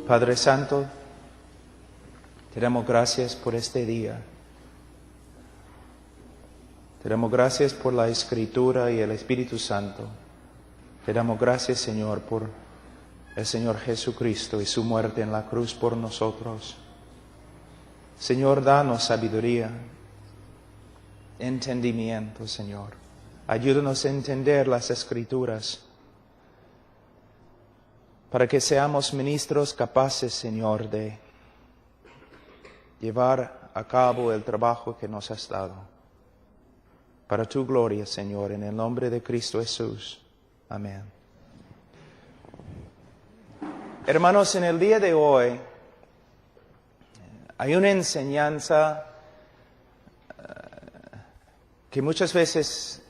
Padre Santo, te damos gracias por este día. Te damos gracias por la Escritura y el Espíritu Santo. Te damos gracias, Señor, por el Señor Jesucristo y su muerte en la cruz por nosotros. Señor, danos sabiduría, entendimiento, Señor. Ayúdanos a entender las Escrituras, para que seamos ministros capaces, Señor, de llevar a cabo el trabajo que nos has dado. Para tu gloria, Señor, en el nombre de Cristo Jesús. Amén. Hermanos, en el día de hoy hay una enseñanza que muchas veces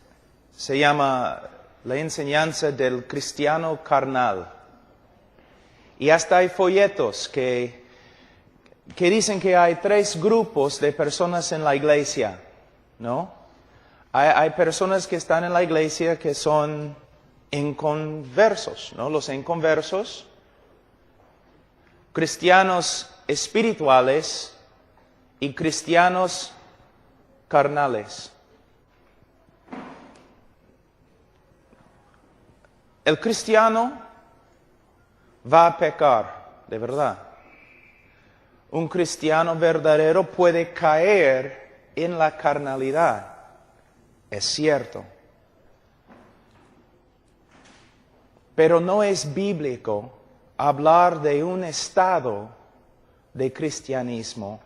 se llama la enseñanza del cristiano carnal. Y hasta hay folletos que dicen que hay 3 grupos de personas en la iglesia, ¿no? Hay personas que están en la iglesia que son inconversos, ¿no? Los inconversos, cristianos espirituales y cristianos carnales. El cristiano va a pecar, de verdad. Un cristiano verdadero puede caer en la carnalidad, es cierto. Pero no es bíblico hablar de un estado de cristianismo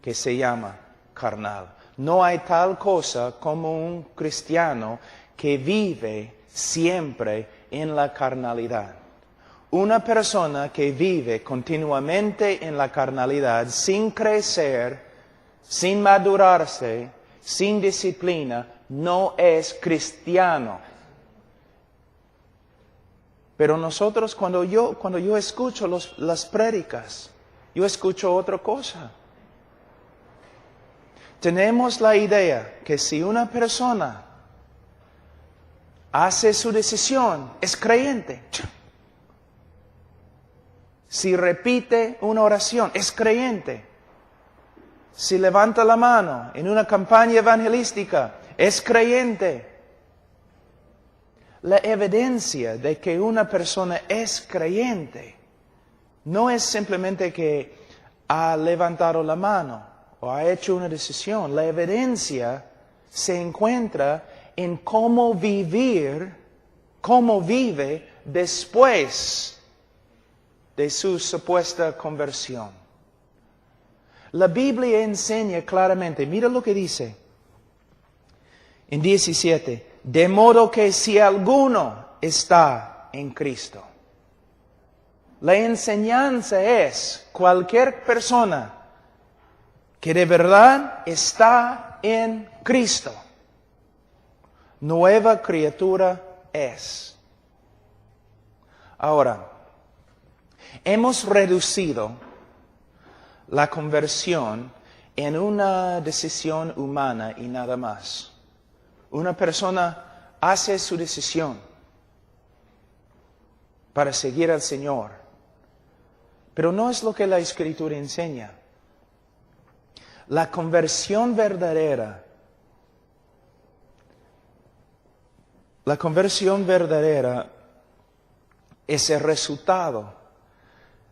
que se llama carnal. No hay tal cosa como un cristiano que vive siempre en la carnalidad. Una persona que vive continuamente en la carnalidad, sin crecer, sin madurarse, sin disciplina, no es cristiano. Pero nosotros, cuando yo escucho las prédicas, yo escucho otra cosa. Tenemos la idea que si una persona hace su decisión, es creyente. Si repite una oración, es creyente. Si levanta la mano en una campaña evangelística, es creyente. La evidencia de que una persona es creyente no es simplemente que ha levantado la mano o ha hecho una decisión. La evidencia se encuentra en cómo vive después de su supuesta conversión. La Biblia enseña claramente, mira lo que dice en 17, de modo que si alguno está en Cristo. La enseñanza es cualquier persona que de verdad está en Cristo, nueva criatura es. Ahora, hemos reducido la conversión en una decisión humana y nada más. Una persona hace su decisión para seguir al Señor, pero no es lo que la Escritura enseña. La conversión verdadera es el resultado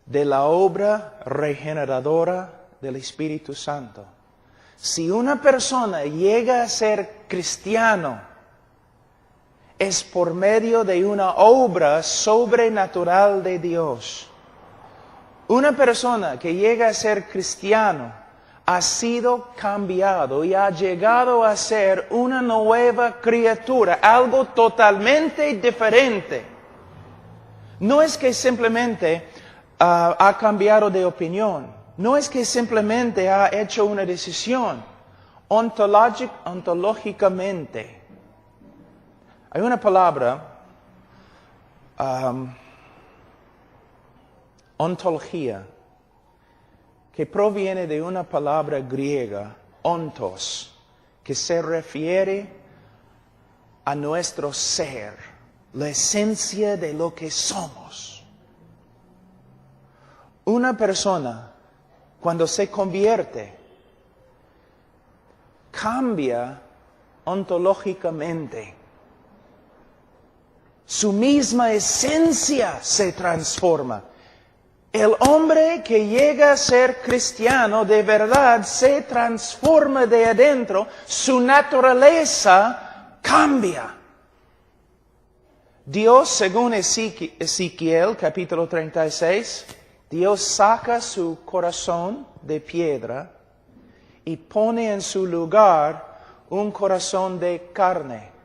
de la obra regeneradora del Espíritu Santo. Si una persona llega a ser cristiano, es por medio de una obra sobrenatural de Dios. Una persona que llega a ser cristiano ha sido cambiado y ha llegado a ser una nueva criatura, algo totalmente diferente. No es que simplemente ha cambiado de opinión. No es que simplemente ha hecho una decisión. Ontológicamente. Hay una palabra, ontología, que proviene de una palabra griega, ontos, que se refiere a nuestro ser, la esencia de lo que somos. una persona, cuando se convierte, cambia ontológicamente. Su misma esencia se transforma. El hombre que llega a ser cristiano de verdad se transforma de adentro, su naturaleza cambia. Dios, según Ezequiel capítulo 36, Dios saca su corazón de piedra y pone en su lugar un corazón de carne.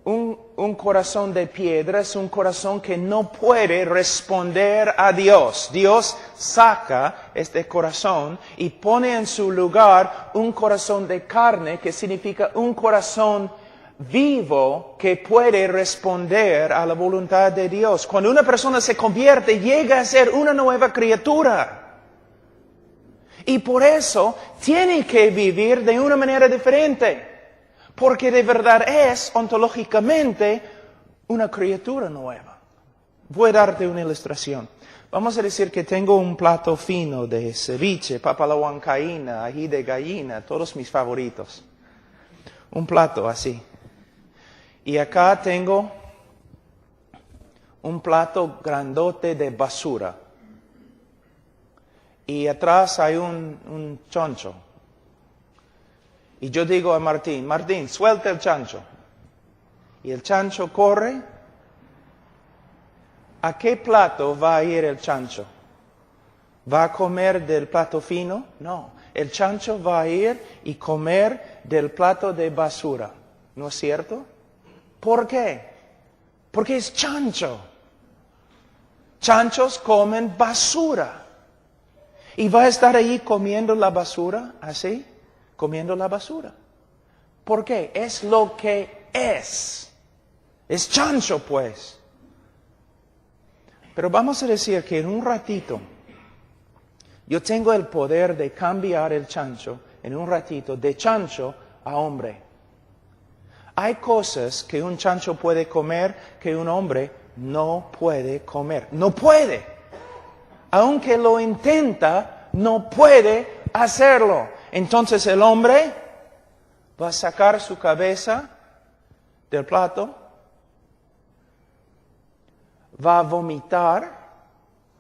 Un corazón de piedra es un corazón que no puede responder a Dios. Dios saca este corazón y pone en su lugar un corazón de carne, que significa un corazón vivo que puede responder a la voluntad de Dios. Cuando una persona se convierte, llega a ser una nueva criatura. Y por eso tiene que vivir de una manera diferente. Porque de verdad es ontológicamente una criatura nueva. Voy a darte una ilustración. Vamos a decir que tengo un plato fino de ceviche, papa a la huancaína, ají de gallina, todos mis favoritos. Un plato así. Y acá tengo un plato grandote de basura. Y atrás hay un chancho. Y yo digo a Martín, Martín, suelta el chancho. Y el chancho corre. ¿A qué plato va a ir el chancho? ¿Va a comer del plato fino? No. El chancho va a ir y comer del plato de basura. ¿No es cierto? ¿Por qué? Porque es chancho. Chanchos comen basura. Y va a estar ahí comiendo la basura, así. Comiendo la basura. ¿Por qué? Es lo que es. Es chancho, pues. Pero vamos a decir que en un ratito, yo tengo el poder de cambiar el chancho, en un ratito, de chancho a hombre. Hay cosas que un chancho puede comer que un hombre no puede comer. No puede. Aunque lo intenta, no puede hacerlo. Entonces el hombre va a sacar su cabeza del plato, va a vomitar,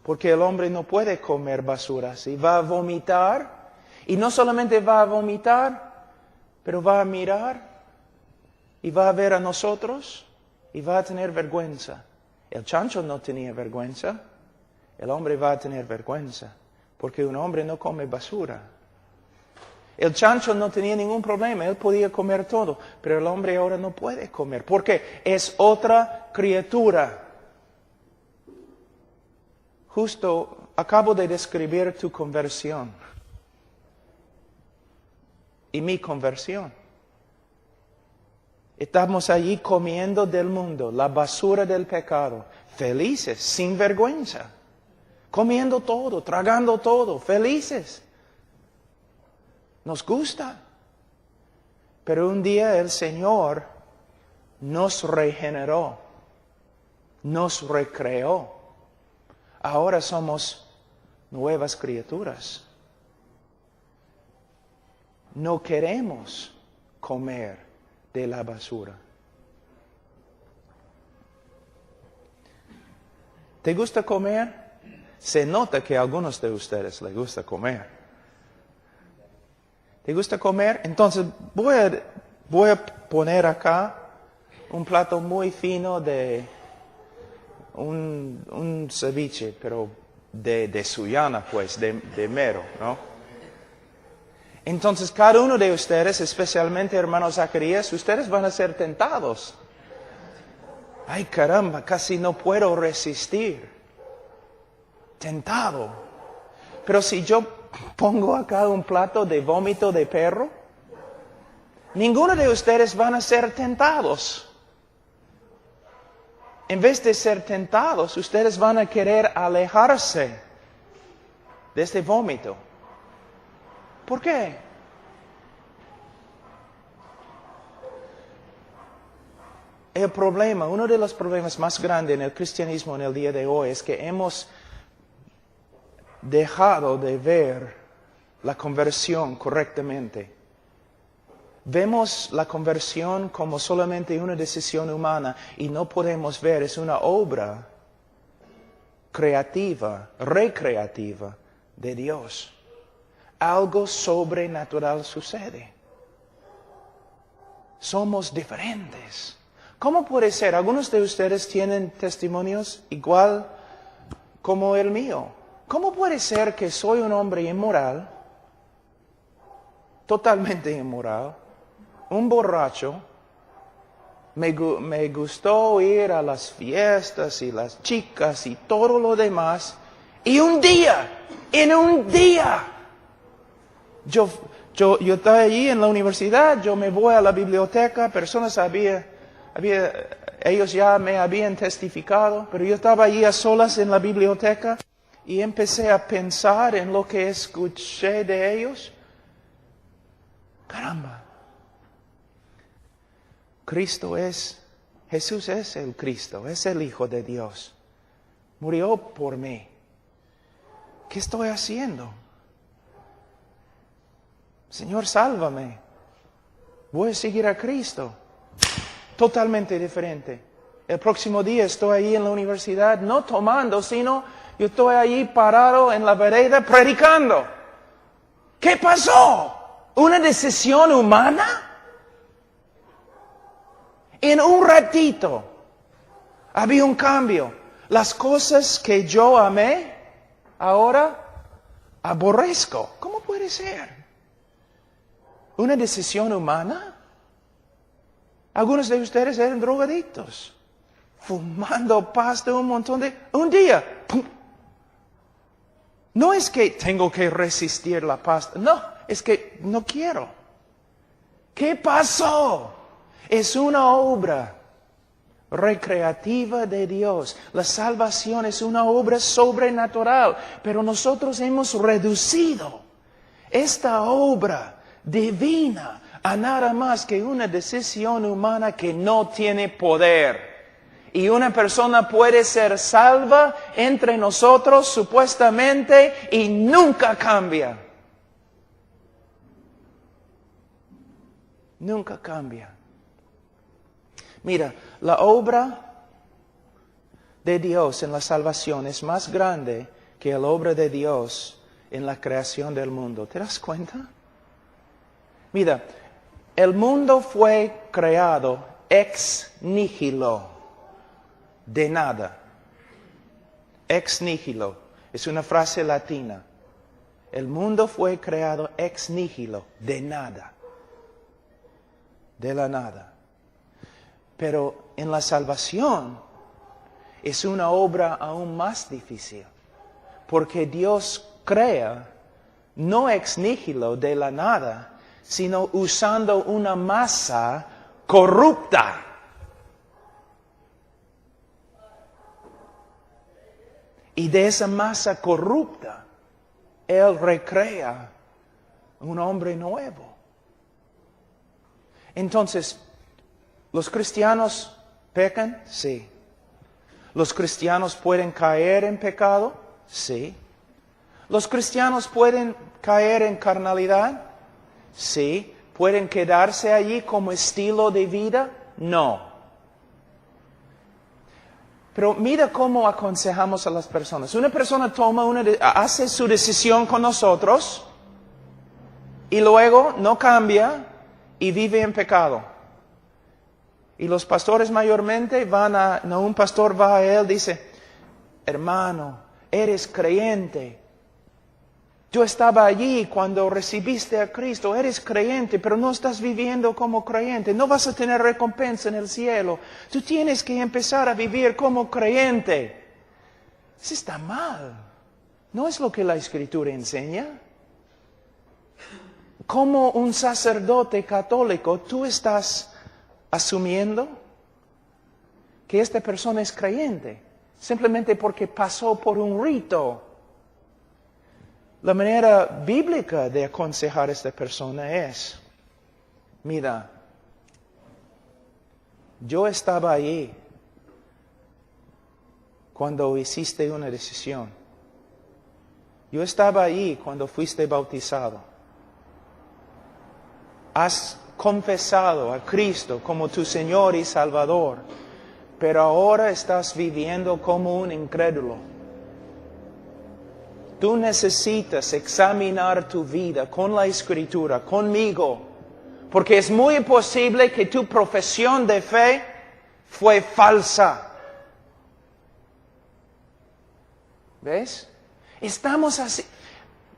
porque el hombre no puede comer basura así, va a vomitar, y no solamente va a vomitar, pero va a mirar, y va a ver a nosotros, y va a tener vergüenza. El chancho no tenía vergüenza, el hombre va a tener vergüenza, porque un hombre no come basura. El chancho no tenía ningún problema, él podía comer todo, pero el hombre ahora no puede comer, porque es otra criatura. Justo acabo de describir tu conversión y mi conversión. Estamos allí comiendo del mundo, la basura del pecado, felices, sin vergüenza, comiendo todo, tragando todo, felices. Nos gusta. Pero un día el Señor nos regeneró, nos recreó. Ahora somos nuevas criaturas. No queremos comer de la basura. ¿Te gusta comer? Se nota que a algunos de ustedes les gusta comer. ¿Te gusta comer? Entonces voy a poner acá un plato muy fino de un ceviche, pero de Sullana, pues, de mero, ¿no? Entonces cada uno de ustedes, especialmente hermano Zacarías, ustedes van a ser tentados. Ay, caramba, casi no puedo resistir. Tentado. Pero si yo pongo acá un plato de vómito de perro, ninguno de ustedes van a ser tentados. En vez de ser tentados, ustedes van a querer alejarse de este vómito. ¿Por qué? El problema, uno de los problemas más grandes en el cristianismo en el día de hoy es que hemos dejado de ver la conversión correctamente. Vemos la conversión como solamente una decisión humana y no podemos ver, es una obra creativa, recreativa de Dios. Algo sobrenatural sucede. Somos diferentes. ¿Cómo puede ser? Algunos de ustedes tienen testimonios igual como el mío. ¿Cómo puede ser que soy un hombre inmoral, totalmente inmoral, un borracho, me gustó ir a las fiestas y las chicas y todo lo demás, y en un día, yo estaba allí en la universidad, yo me voy a la biblioteca, personas ellos ya me habían testificado, pero yo estaba allí a solas en la biblioteca y empecé a pensar en lo que escuché de ellos. Caramba. Jesús es el Cristo, es el Hijo de Dios. Murió por mí. ¿Qué estoy haciendo? Señor, sálvame. Voy a seguir a Cristo. Totalmente diferente. El próximo día estoy ahí en la universidad, no tomando, sino yo estoy ahí parado en la vereda predicando. ¿Qué pasó? ¿Una decisión humana? En un ratito había un cambio. Las cosas que yo amé, ahora aborrezco. ¿Cómo puede ser? ¿Una decisión humana? Algunos de ustedes eran drogadictos, fumando pasta un día. ¡Pum! No es que tengo que resistir la pasta, no, es que no quiero. ¿Qué pasó? Es una obra recreativa de Dios. La salvación es una obra sobrenatural, pero nosotros hemos reducido esta obra divina a nada más que una decisión humana que no tiene poder. Y una persona puede ser salva entre nosotros supuestamente y nunca cambia. Nunca cambia. Mira, la obra de Dios en la salvación es más grande que la obra de Dios en la creación del mundo. ¿Te das cuenta? Mira, el mundo fue creado ex nihilo, de nada. Ex nihilo, es una frase latina. El mundo fue creado ex nihilo, de nada. De la nada. Pero en la salvación es una obra aún más difícil, porque Dios crea no ex nihilo, de la nada, sino usando una masa corrupta. Y de esa masa corrupta, Él recrea un hombre nuevo. Entonces, ¿los cristianos pecan? Sí. ¿Los cristianos pueden caer en pecado? Sí. ¿Los cristianos pueden caer en carnalidad? Sí. ¿Pueden quedarse allí como estilo de vida? No. Pero mira cómo aconsejamos a las personas. Una persona hace su decisión con nosotros y luego no cambia y vive en pecado. Y los pastores mayormente un pastor va a él y dice, hermano, eres creyente. Yo estaba allí cuando recibiste a Cristo, eres creyente, pero no estás viviendo como creyente. No vas a tener recompensa en el cielo. Tú tienes que empezar a vivir como creyente. Eso está mal. No es lo que la Escritura enseña. Como un sacerdote católico, tú estás asumiendo que esta persona es creyente, simplemente porque pasó por un rito. La manera bíblica de aconsejar a esta persona es, mira, yo estaba allí cuando hiciste una decisión. Yo estaba ahí cuando fuiste bautizado. Has confesado a Cristo como tu Señor y Salvador, pero ahora estás viviendo como un incrédulo. Tú necesitas examinar tu vida con la Escritura, conmigo, porque es muy posible que tu profesión de fe fue falsa. ¿Ves? Estamos así.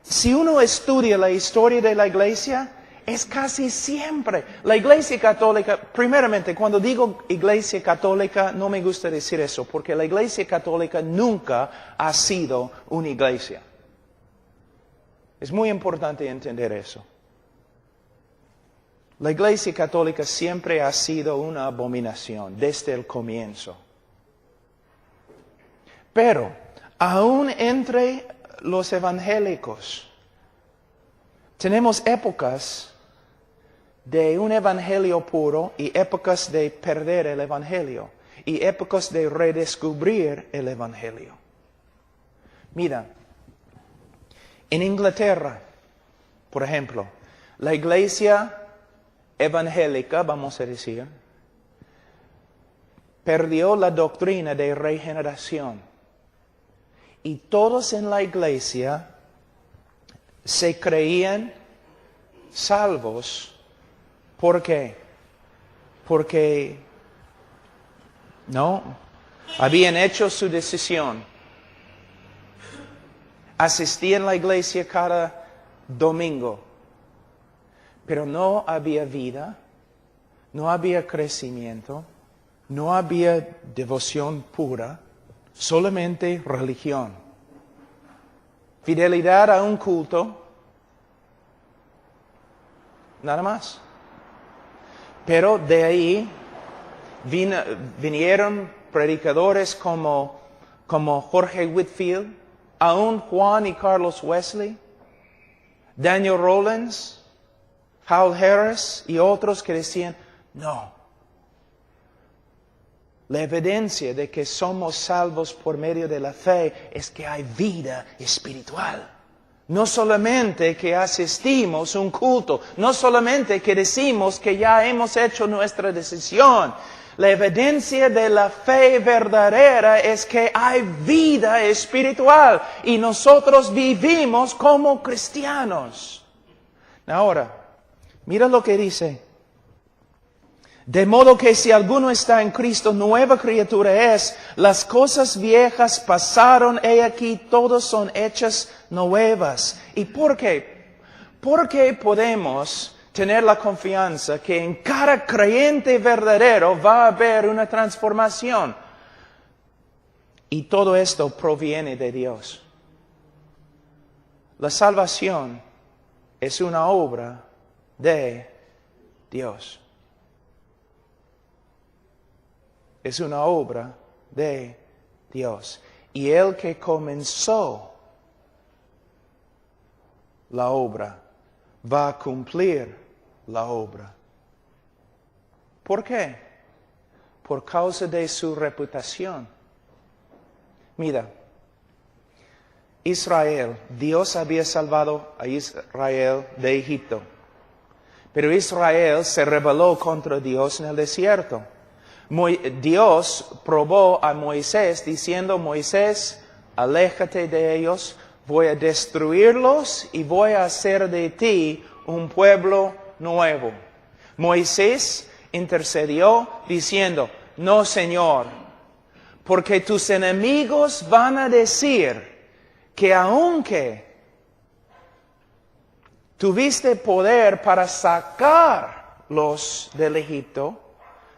Si uno estudia la historia de la iglesia, es casi siempre. La iglesia católica, primeramente, cuando digo iglesia católica, no me gusta decir eso, porque la iglesia católica nunca ha sido una iglesia. Es muy importante entender eso. La iglesia católica siempre ha sido una abominación desde el comienzo. Pero, aún entre los evangélicos, tenemos épocas de un evangelio puro y épocas de perder el evangelio y épocas de redescubrir el evangelio. Mira, en Inglaterra, por ejemplo, la iglesia evangélica, vamos a decir, perdió la doctrina de regeneración. Y todos en la iglesia se creían salvos. ¿Por qué? Porque no habían hecho su decisión. Asistían a la iglesia cada domingo. Pero no había vida, no había crecimiento, no había devoción pura, solamente religión. Fidelidad a un culto, nada más. Pero de ahí vinieron predicadores como Jorge Whitefield, aún Juan y Carlos Wesley, Daniel Rollins, Hal Harris y otros que decían, no. La evidencia de que somos salvos por medio de la fe es que hay vida espiritual. No solamente que asistimos a un culto, no solamente que decimos que ya hemos hecho nuestra decisión. La evidencia de la fe verdadera es que hay vida espiritual y nosotros vivimos como cristianos. Ahora, mira lo que dice. De modo que si alguno está en Cristo, nueva criatura es. Las cosas viejas pasaron, he aquí, todas son hechas nuevas. ¿Y por qué? Porque podemos tener la confianza que en cada creyente verdadero va a haber una transformación. Y todo esto proviene de Dios. La salvación es una obra de Dios. Es una obra de Dios. Y el que comenzó la obra va a cumplir la obra. ¿Por qué? Por causa de su reputación. Mira, Israel, Dios había salvado a Israel de Egipto. Pero Israel se rebeló contra Dios en el desierto. Dios probó a Moisés diciendo, Moisés, aléjate de ellos, voy a destruirlos y voy a hacer de ti un pueblo nuevo. Moisés intercedió diciendo, no, Señor, porque tus enemigos van a decir que aunque tuviste poder para sacarlos del Egipto,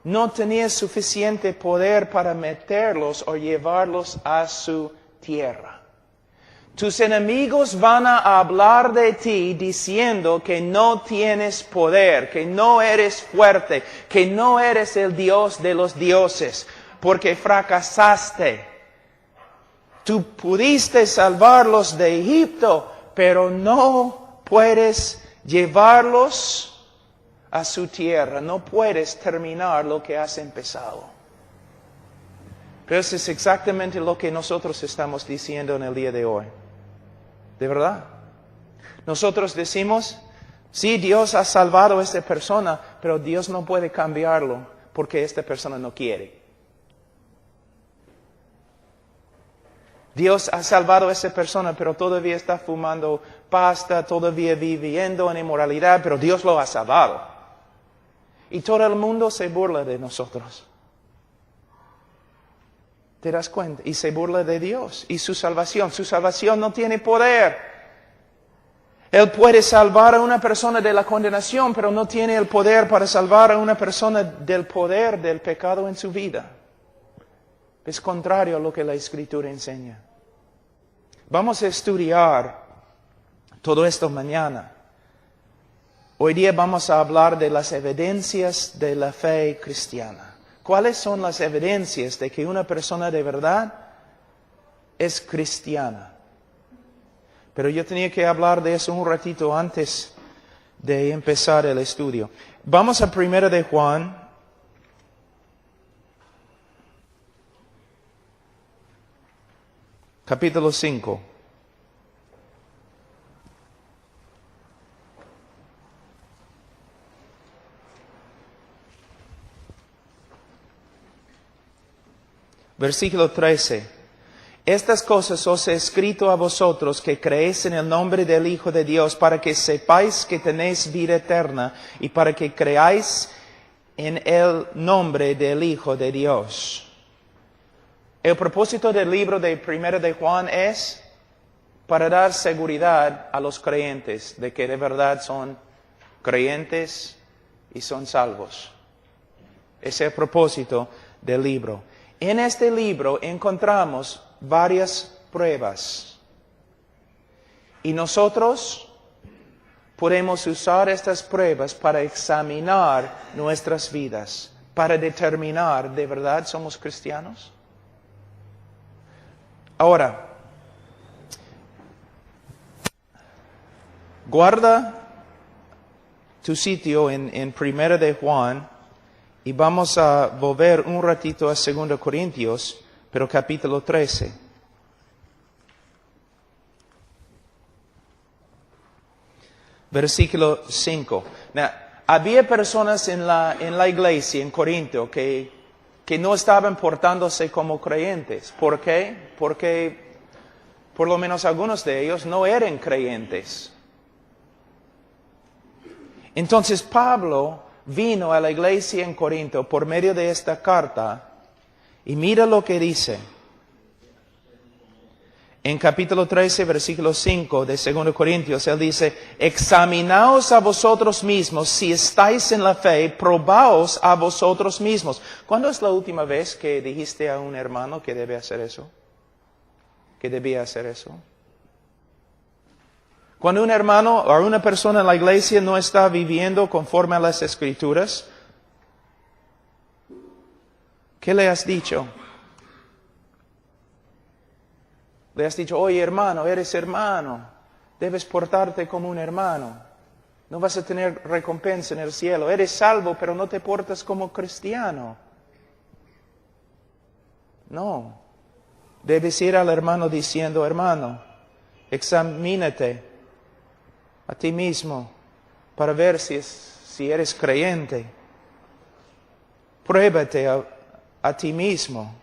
no tenías suficiente poder para meterlos o llevarlos a su tierra. Tus enemigos van a hablar de ti diciendo que no tienes poder, que no eres fuerte, que no eres el Dios de los dioses, porque fracasaste. Tú pudiste salvarlos de Egipto, pero no puedes llevarlos a su tierra. No puedes terminar lo que has empezado. Pero eso es exactamente lo que nosotros estamos diciendo en el día de hoy. ¿De verdad? Nosotros decimos, sí, Dios ha salvado a esta persona, pero Dios no puede cambiarlo porque esta persona no quiere. Dios ha salvado a esa persona, pero todavía está fumando pasta, todavía viviendo en inmoralidad, pero Dios lo ha salvado. Y todo el mundo se burla de nosotros. ¿Te das cuenta? Y se burla de Dios y su salvación. Su salvación no tiene poder. Él puede salvar a una persona de la condenación, pero no tiene el poder para salvar a una persona del poder del pecado en su vida. Es contrario a lo que la Escritura enseña. Vamos a estudiar todo esto mañana. Hoy día vamos a hablar de las evidencias de la fe cristiana. ¿Cuáles son las evidencias de que una persona de verdad es cristiana? Pero yo tenía que hablar de eso un ratito antes de empezar el estudio. Vamos a 1 de Juan. Capítulo 5. Versículo 13. Estas cosas os he escrito a vosotros que creéis en el nombre del Hijo de Dios, para que sepáis que tenéis vida eterna y para que creáis en el nombre del Hijo de Dios. El propósito del libro de 1 de Juan es para dar seguridad a los creyentes de que de verdad son creyentes y son salvos. Ese es el propósito del libro. En este libro encontramos varias pruebas. Y nosotros podemos usar estas pruebas para examinar nuestras vidas, para determinar, ¿de verdad somos cristianos? Ahora, guarda tu sitio en 1 de Juan y vamos a volver un ratito a 2 Corintios, pero capítulo 13. Versículo 5. Now, había personas en la iglesia en Corinto que no estaban portándose como creyentes. ¿Por qué? Porque por lo menos algunos de ellos no eran creyentes. Entonces Pablo vino a la iglesia en Corinto por medio de esta carta y mira lo que dice. En capítulo 13, versículo 5 de 2 Corintios, él dice, examinaos a vosotros mismos si estáis en la fe, probaos a vosotros mismos. ¿Cuándo es la última vez que dijiste a un hermano que debe hacer eso? ¿Que debía hacer eso? Cuando un hermano o una persona en la iglesia no está viviendo conforme a las Escrituras, ¿qué le has dicho? Le has dicho, oye hermano, eres hermano, debes portarte como un hermano, no vas a tener recompensa en el cielo, eres salvo pero no te portas como cristiano. No, debes ir al hermano diciendo, hermano, examínate a ti mismo para ver si eres creyente. Pruébate a ti mismo.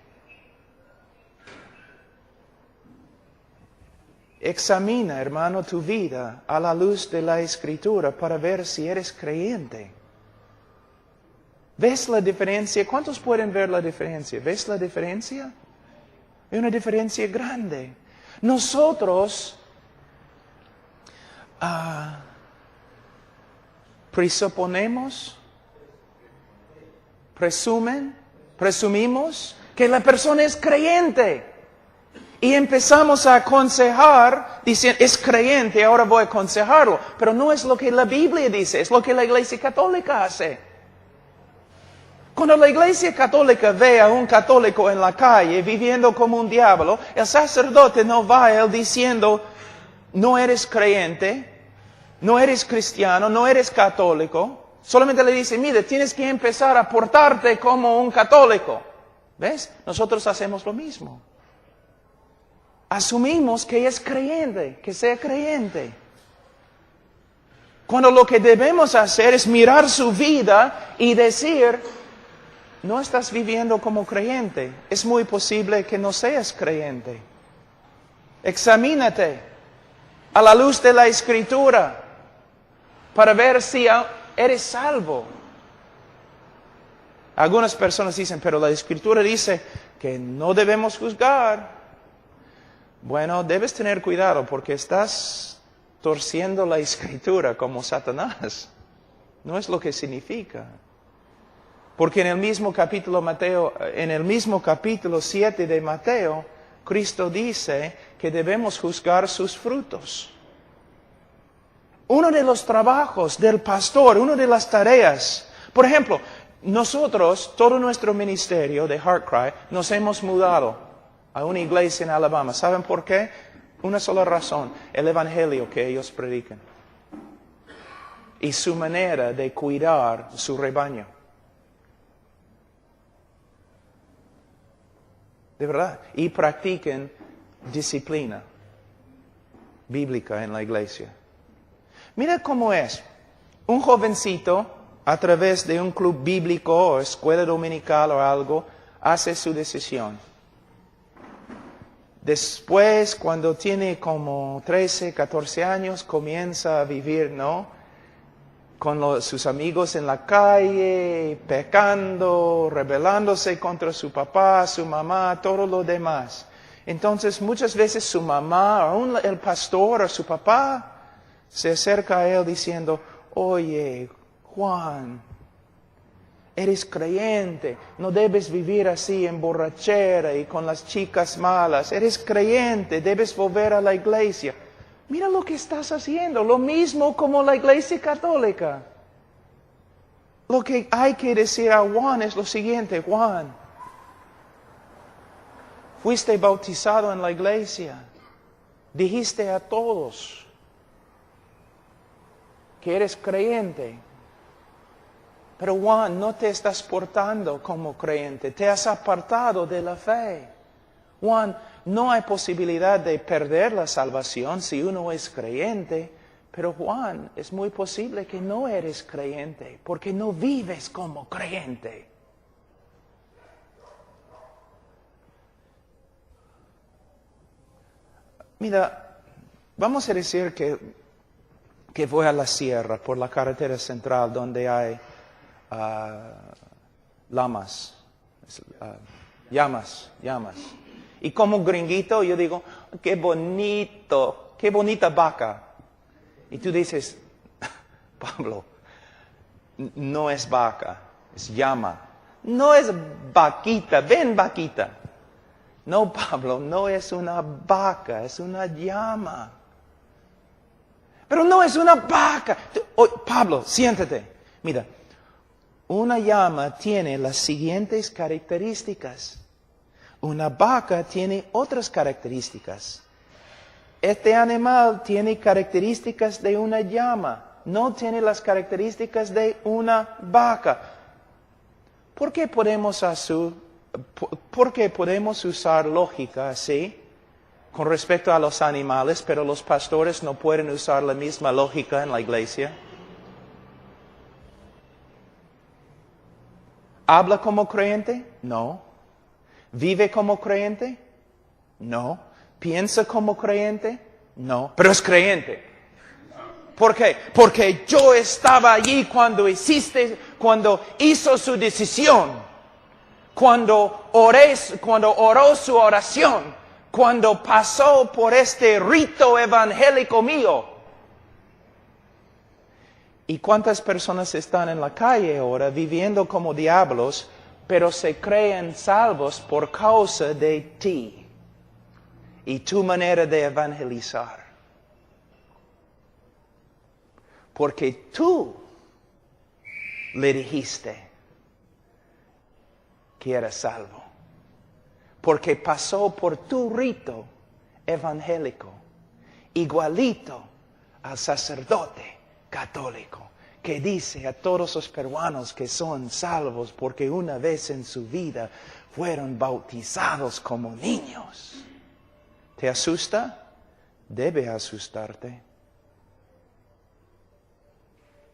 Examina, hermano, tu vida a la luz de la Escritura para ver si eres creyente. ¿Ves la diferencia? ¿Cuántos pueden ver la diferencia? ¿Ves la diferencia? Hay una diferencia grande. Nosotros presumimos que la persona es creyente. Y empezamos a aconsejar, diciendo, es creyente, ahora voy a aconsejarlo. Pero no es lo que la Biblia dice, es lo que la Iglesia Católica hace. Cuando la Iglesia Católica ve a un católico en la calle viviendo como un diablo, el sacerdote no va a él diciendo, no eres creyente, no eres cristiano, no eres católico. Solamente le dice, mire, tienes que empezar a portarte como un católico. ¿Ves? Nosotros hacemos lo mismo. asumimos que es creyente, que sea creyente. Cuando lo que debemos hacer es mirar su vida y decir, no estás viviendo como creyente. Es muy posible que no seas creyente. Examínate a la luz de la Escritura para ver si eres salvo. Algunas personas dicen, pero la Escritura dice que no debemos juzgar. Bueno, debes tener cuidado porque estás torciendo la Escritura como Satanás. No es lo que significa. Porque en el mismo capítulo 7 de Mateo, Cristo dice que debemos juzgar sus frutos. Uno de los trabajos del pastor, una de las tareas, por ejemplo, nosotros, todo nuestro ministerio de HeartCry, nos hemos mudado a una iglesia en Alabama. ¿Saben por qué? Una sola razón, el evangelio que ellos predican. Y su manera de cuidar su rebaño. De verdad. Y practiquen disciplina bíblica en la iglesia. Mira cómo es. Un jovencito, a través de un club bíblico o escuela dominical o algo, hace su decisión. Después, cuando tiene como 13, 14 años, comienza a vivir, ¿no? Con sus amigos en la calle, pecando, rebelándose contra su papá, su mamá, todo lo demás. Entonces, muchas veces su mamá, aún el pastor o su papá, se acerca a él diciendo, oye, Juan, eres creyente, no debes vivir así en borrachera y con las chicas malas. Eres creyente, debes volver a la iglesia. Mira lo que estás haciendo, lo mismo como la iglesia católica. Lo que hay que decir a Juan es lo siguiente, Juan, fuiste bautizado en la iglesia, dijiste a todos que eres creyente. Pero Juan, no te estás portando como creyente, te has apartado de la fe. Juan, no hay posibilidad de perder la salvación si uno es creyente. Pero Juan, es muy posible que no eres creyente, porque no vives como creyente. Mira, vamos a decir que voy a la sierra por la carretera central donde hay llamas. Y como gringuito yo digo, qué bonito, qué bonita vaca. Y tú dices, Pablo, no es vaca, es llama. No es vaquita, ven vaquita. No, Pablo, no es una vaca, es una llama. Pero no es una vaca. Pablo, siéntate. Mira, una llama tiene las siguientes características. Una vaca tiene otras características. Este animal tiene características de una llama. No tiene las características de una vaca. ¿Por qué podemos usar lógica así con respecto a los animales, pero los pastores no pueden usar la misma lógica en la iglesia? ¿Habla como creyente? No. ¿Vive como creyente? No. ¿Piensa como creyente? No. Pero es creyente. ¿Por qué? Porque yo estaba allí cuando hizo su decisión, cuando oró su oración, cuando pasó por este rito evangélico mío. ¿Y cuántas personas están en la calle ahora viviendo como diablos, pero se creen salvos por causa de ti y tu manera de evangelizar? Porque tú le dijiste que era salvo. Porque pasó por tu rito evangélico, igualito al sacerdote católico, que dice a todos los peruanos que son salvos porque una vez en su vida fueron bautizados como niños. ¿Te asusta? Debe asustarte.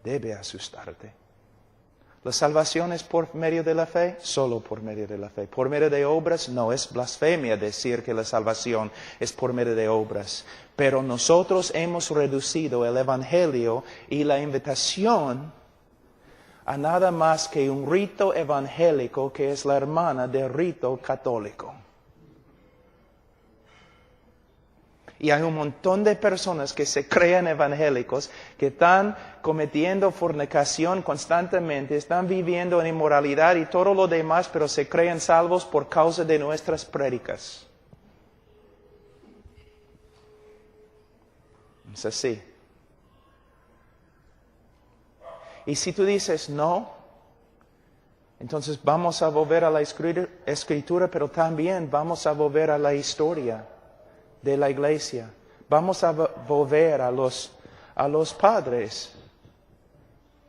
Debe asustarte. ¿La salvación es por medio de la fe? Solo por medio de la fe. ¿Por medio de obras? No, es blasfemia decir que la salvación es por medio de obras. Pero nosotros hemos reducido el Evangelio y la invitación a nada más que un rito evangélico que es la hermana del rito católico. Y hay un montón de personas que se creen evangélicos, que están cometiendo fornicación constantemente, están viviendo en inmoralidad y todo lo demás, pero se creen salvos por causa de nuestras prédicas. Es así. Y si tú dices no, entonces vamos a volver a la escritura, pero también vamos a volver a la historia de la iglesia. Vamos a volver a los padres,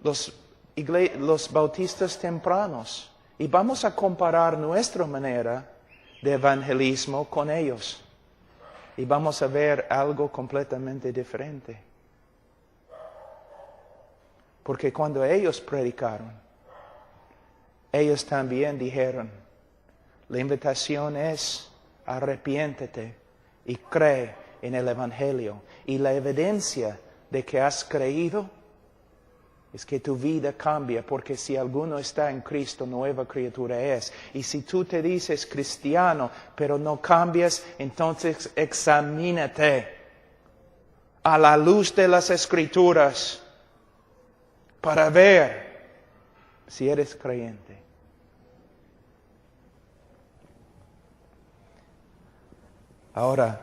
los bautistas tempranos, y vamos a comparar nuestra manera de evangelismo con ellos. Y vamos a ver algo completamente diferente. Porque cuando ellos predicaron, ellos también dijeron, la invitación es arrepiéntete y cree en el Evangelio. Y la evidencia de que has creído es que tu vida cambia, porque si alguno está en Cristo, nueva criatura es. Y si tú te dices cristiano, pero no cambias, entonces examínate a la luz de las Escrituras para ver si eres creyente. Ahora,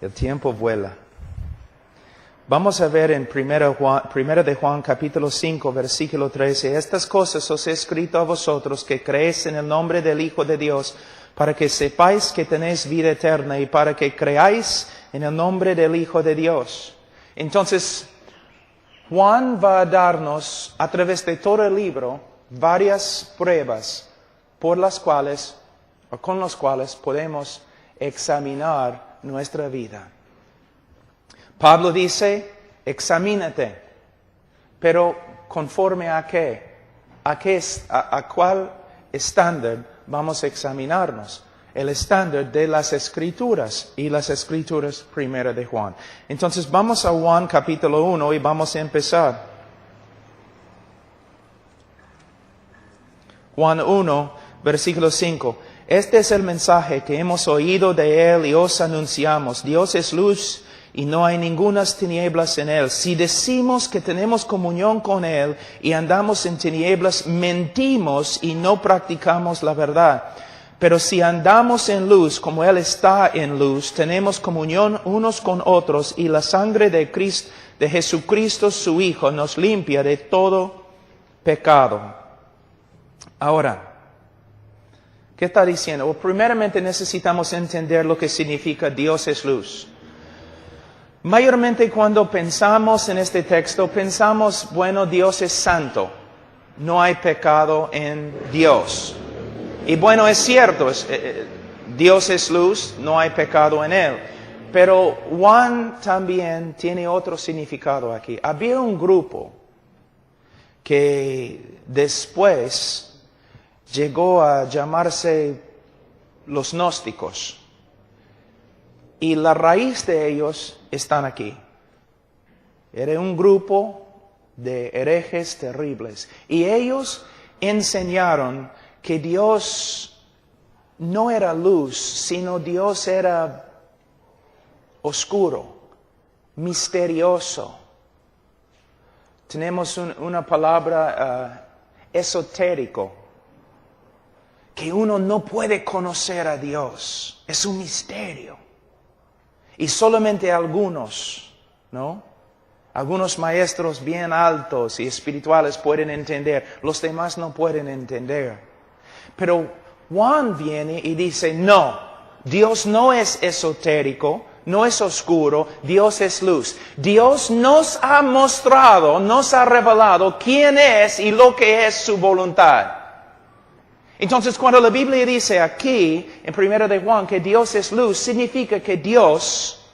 el tiempo vuela. Vamos a ver en 1 de Juan capítulo 5, versículo 13. Estas cosas os he escrito a vosotros que creéis en el nombre del Hijo de Dios, para que sepáis que tenéis vida eterna y para que creáis en el nombre del Hijo de Dios. Entonces, Juan va a darnos, a través de todo el libro, varias pruebas por las cuales, o con las cuales podemos examinar nuestra vida. Pablo dice, examínate, pero ¿conforme a qué? ¿A cuál estándar vamos a examinarnos? El estándar de las Escrituras, y las Escrituras primera de Juan. Entonces vamos a Juan capítulo 1 y vamos a empezar. Juan 1, versículo 5. Este es el mensaje que hemos oído de Él y os anunciamos. Dios es luz y no hay ningunas tinieblas en Él. Si decimos que tenemos comunión con Él y andamos en tinieblas, mentimos y no practicamos la verdad. Pero si andamos en luz, como Él está en luz, tenemos comunión unos con otros, y la sangre de Jesucristo, su Hijo, nos limpia de todo pecado. Ahora, ¿qué está diciendo? Well, primeramente necesitamos entender lo que significa Dios es luz. Mayormente cuando pensamos en este texto, pensamos, bueno, Dios es santo. No hay pecado en Dios. Y bueno, es cierto, Dios es luz, no hay pecado en Él. Pero Juan también tiene otro significado aquí. Había un grupo que después llegó a llamarse los gnósticos. Y la raíz de ellos están aquí. Era un grupo de herejes terribles. Y ellos enseñaron que Dios no era luz, sino Dios era oscuro, misterioso. Tenemos una palabra esotérico, que uno no puede conocer a Dios. Es un misterio. Y solamente algunos, ¿no? Algunos maestros bien altos y espirituales pueden entender. Los demás no pueden entender. Pero Juan viene y dice, no, Dios no es esotérico, no es oscuro, Dios es luz. Dios nos ha mostrado, nos ha revelado quién es y lo que es su voluntad. Entonces, cuando la Biblia dice aquí, en 1 de Juan, que Dios es luz, significa que Dios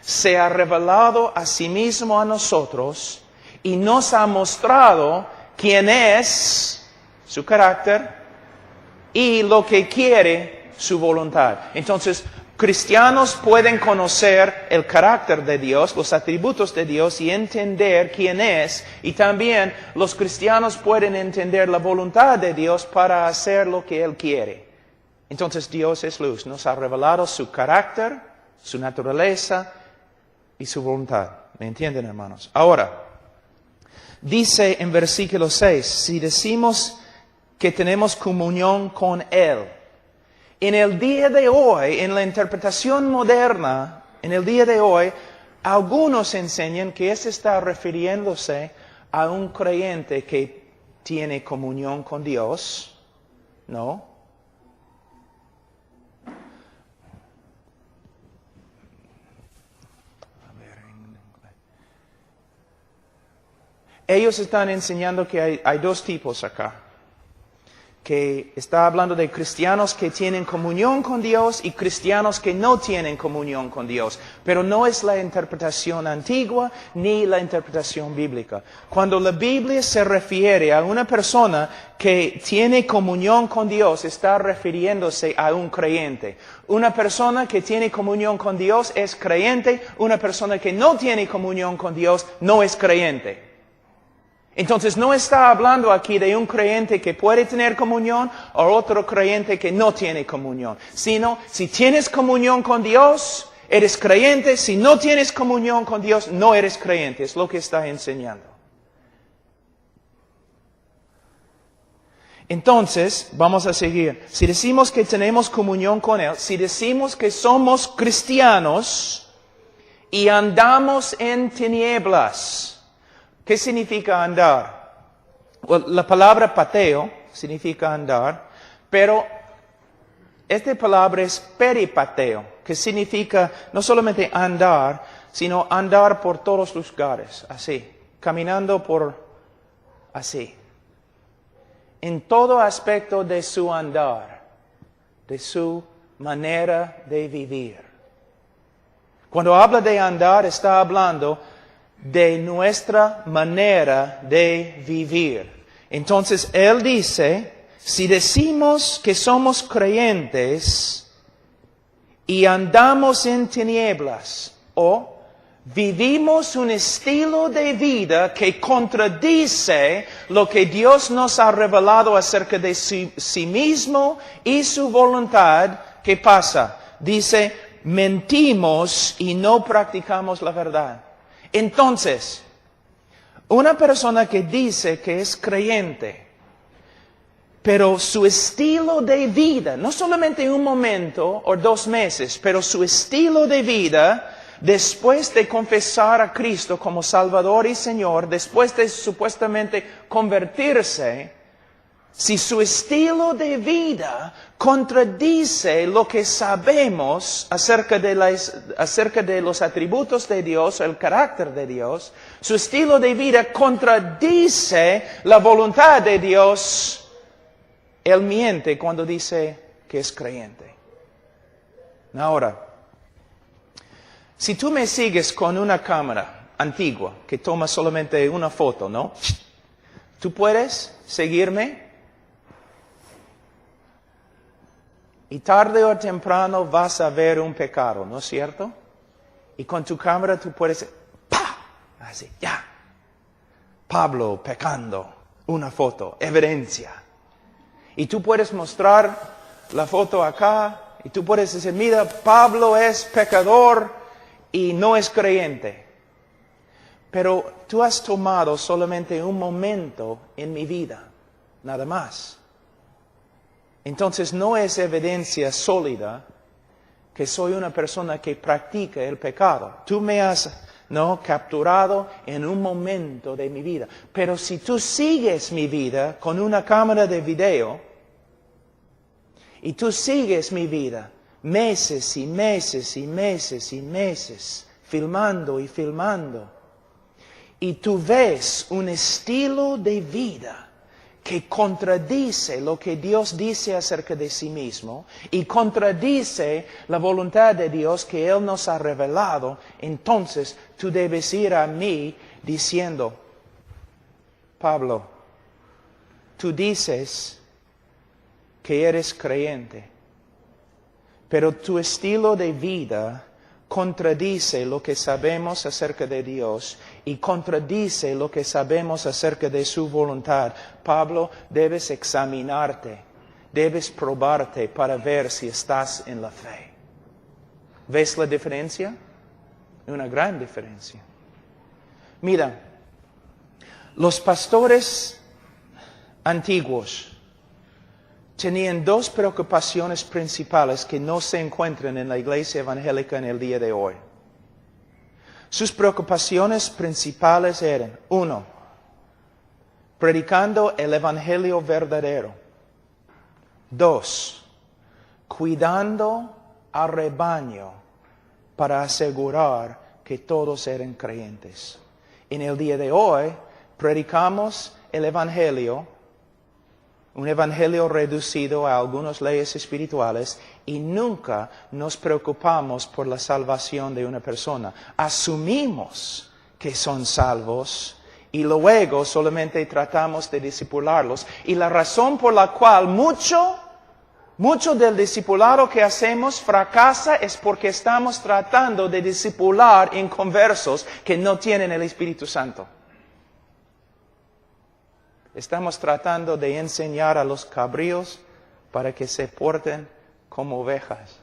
se ha revelado a sí mismo a nosotros y nos ha mostrado quién es, su carácter, y lo que quiere, su voluntad. Entonces, cristianos pueden conocer el carácter de Dios, los atributos de Dios y entender quién es. Y también los cristianos pueden entender la voluntad de Dios para hacer lo que Él quiere. Entonces Dios es luz, nos ha revelado su carácter, su naturaleza y su voluntad. ¿Me entienden, hermanos? Ahora, dice en versículo 6, si decimos que tenemos comunión con Él. En el día de hoy, en la interpretación moderna, en el día de hoy, algunos enseñan que eso está refiriéndose a un creyente que tiene comunión con Dios, ¿no? Ellos están enseñando que hay dos tipos acá. Que está hablando de cristianos que tienen comunión con Dios y cristianos que no tienen comunión con Dios. Pero no es la interpretación antigua ni la interpretación bíblica. Cuando la Biblia se refiere a una persona que tiene comunión con Dios, está refiriéndose a un creyente. Una persona que tiene comunión con Dios es creyente. Una persona que no tiene comunión con Dios no es creyente. Entonces no está hablando aquí de un creyente que puede tener comunión o otro creyente que no tiene comunión. Sino, si tienes comunión con Dios, eres creyente. Si no tienes comunión con Dios, no eres creyente. Es lo que está enseñando. Entonces, vamos a seguir. Si decimos que tenemos comunión con Él, si decimos que somos cristianos y andamos en tinieblas, ¿qué significa andar? Well, la palabra pateo significa andar, pero esta palabra es peripateo, que significa no solamente andar, sino andar por todos los lugares, así, caminando por así. En todo aspecto de su andar, de su manera de vivir. Cuando habla de andar, está hablando de nuestra manera de vivir. Entonces, Él dice, si decimos que somos creyentes y andamos en tinieblas o vivimos un estilo de vida que contradice lo que Dios nos ha revelado acerca de sí mismo y su voluntad, ¿qué pasa? Dice, mentimos y no practicamos la verdad. Entonces, una persona que dice que es creyente, pero su estilo de vida, no solamente un momento o 2 meses, pero su estilo de vida, después de confesar a Cristo como Salvador y Señor, después de supuestamente convertirse, si su estilo de vida contradice lo que sabemos acerca de los atributos de Dios, el carácter de Dios, su estilo de vida contradice la voluntad de Dios, él miente cuando dice que es creyente. Ahora, si tú me sigues con una cámara antigua que toma solamente una foto, ¿no? ¿Tú puedes seguirme? Y tarde o temprano vas a ver un pecado, ¿no es cierto? Y con tu cámara tú puedes, ¡pah! Así, ya. Pablo pecando, una foto, evidencia. Y tú puedes mostrar la foto acá, y tú puedes decir, mira, Pablo es pecador y no es creyente. Pero tú has tomado solamente un momento en mi vida, nada más. Entonces no es evidencia sólida que soy una persona que practica el pecado. Tú me has capturado en un momento de mi vida. Pero si tú sigues mi vida con una cámara de video y tú sigues mi vida meses y meses y meses y meses, filmando y filmando. Y tú ves un estilo de vida que contradice lo que Dios dice acerca de sí mismo y contradice la voluntad de Dios que Él nos ha revelado, entonces tú debes ir a mí diciendo, Pablo, tú dices que eres creyente, pero tu estilo de vida contradice lo que sabemos acerca de Dios y contradice lo que sabemos acerca de su voluntad. Pablo, debes examinarte, debes probarte para ver si estás en la fe. ¿Ves la diferencia? Una gran diferencia. Mira, los pastores antiguos tenían dos preocupaciones principales que no se encuentran en la iglesia evangélica en el día de hoy. Sus preocupaciones principales eran, 1, predicando el evangelio verdadero. 2, cuidando al rebaño para asegurar que todos eran creyentes. En el día de hoy, predicamos el evangelio, un evangelio reducido a algunas leyes espirituales y nunca nos preocupamos por la salvación de una persona. Asumimos que son salvos y luego solamente tratamos de discipularlos. Y la razón por la cual mucho del discipulado que hacemos fracasa es porque estamos tratando de discipular inconversos que no tienen el Espíritu Santo. Estamos tratando de enseñar a los cabríos para que se porten como ovejas.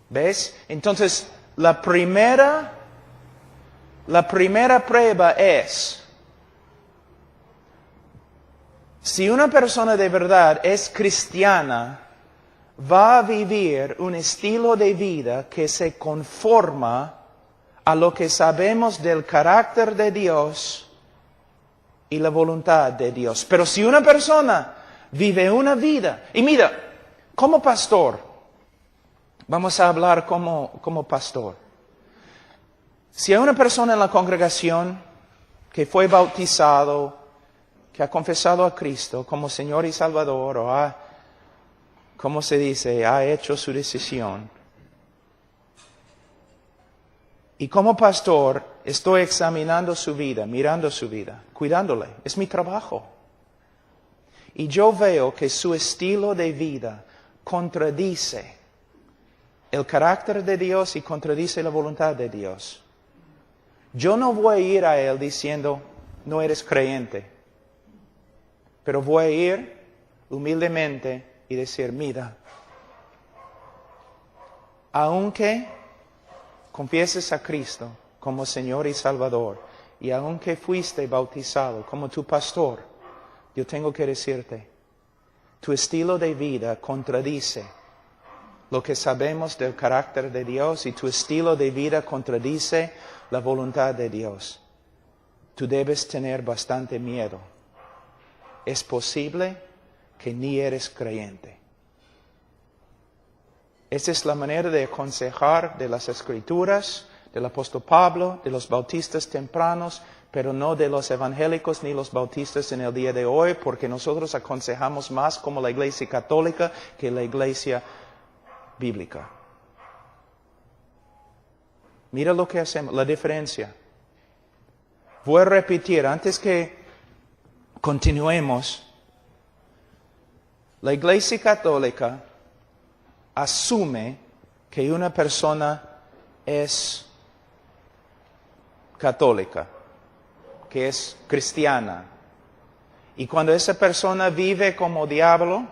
¿Ves? Entonces, la primera prueba es, si una persona de verdad es cristiana, va a vivir un estilo de vida que se conforma a lo que sabemos del carácter de Dios y la voluntad de Dios. Pero si una persona vive una vida, y mira, como pastor, vamos a hablar como pastor. Si hay una persona en la congregación que fue bautizado, que ha confesado a Cristo como Señor y Salvador, o ha hecho su decisión, y como pastor, estoy examinando su vida, mirando su vida, cuidándole. Es mi trabajo. Y yo veo que su estilo de vida contradice el carácter de Dios y contradice la voluntad de Dios. Yo no voy a ir a Él diciendo, no eres creyente. Pero voy a ir humildemente y decir, mira, aunque confieses a Cristo como Señor y Salvador, y aunque fuiste bautizado como tu pastor, yo tengo que decirte, tu estilo de vida contradice lo que sabemos del carácter de Dios y tu estilo de vida contradice la voluntad de Dios. Tú debes tener bastante miedo. Es posible que ni eres creyente. Esa es la manera de aconsejar de las Escrituras, del apóstol Pablo, de los bautistas tempranos, pero no de los evangélicos ni los bautistas en el día de hoy, porque nosotros aconsejamos más como la Iglesia católica que la Iglesia bíblica. Mira lo que hacemos, la diferencia. Voy a repetir, antes que continuemos, la Iglesia católica asume que una persona es católica, que es cristiana. Y cuando esa persona vive como diablo,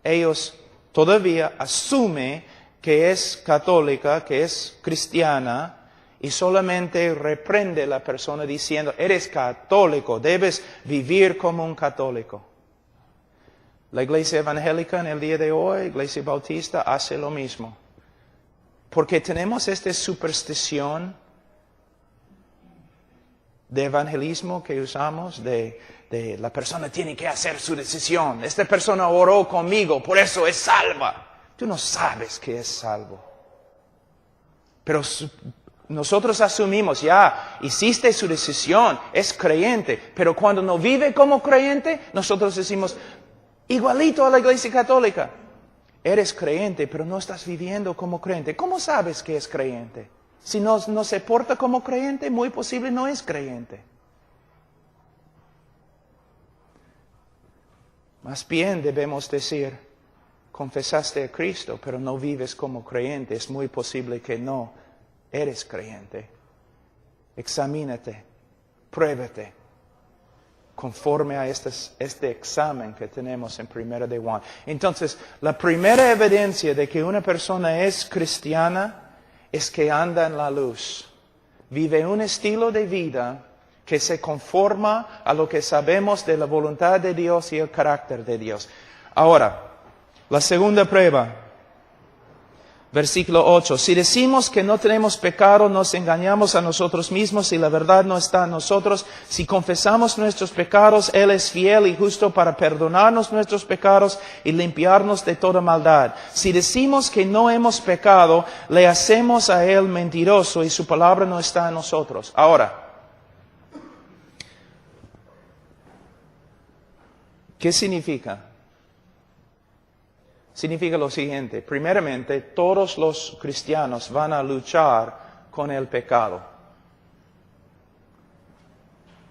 ellos todavía asumen que es católica, que es cristiana, y solamente reprende a la persona diciendo, eres católico, debes vivir como un católico. La iglesia evangélica en el día de hoy, iglesia bautista, hace lo mismo. Porque tenemos esta superstición de evangelismo que usamos, de la persona tiene que hacer su decisión. Esta persona oró conmigo, por eso es salva. Tú no sabes que es salvo. Pero nosotros asumimos, ya, hiciste su decisión, es creyente. Pero cuando no vive como creyente, nosotros decimos, igualito a la Iglesia Católica. Eres creyente, pero no estás viviendo como creyente. ¿Cómo sabes que es creyente? Si no se porta como creyente, muy posible no es creyente. Más bien debemos decir, confesaste a Cristo, pero no vives como creyente. Es muy posible que no eres creyente. Examínate, pruébate, conforme a este examen que tenemos en 1 de Juan. Entonces, la primera evidencia de que una persona es cristiana es que anda en la luz. Vive un estilo de vida que se conforma a lo que sabemos de la voluntad de Dios y el carácter de Dios. Ahora, la segunda prueba. Versículo 8. Si decimos que no tenemos pecado, nos engañamos a nosotros mismos y la verdad no está en nosotros. Si confesamos nuestros pecados, Él es fiel y justo para perdonarnos nuestros pecados y limpiarnos de toda maldad. Si decimos que no hemos pecado, le hacemos a Él mentiroso y su palabra no está en nosotros. Ahora, ¿qué significa? Significa lo siguiente. Primeramente, todos los cristianos van a luchar con el pecado.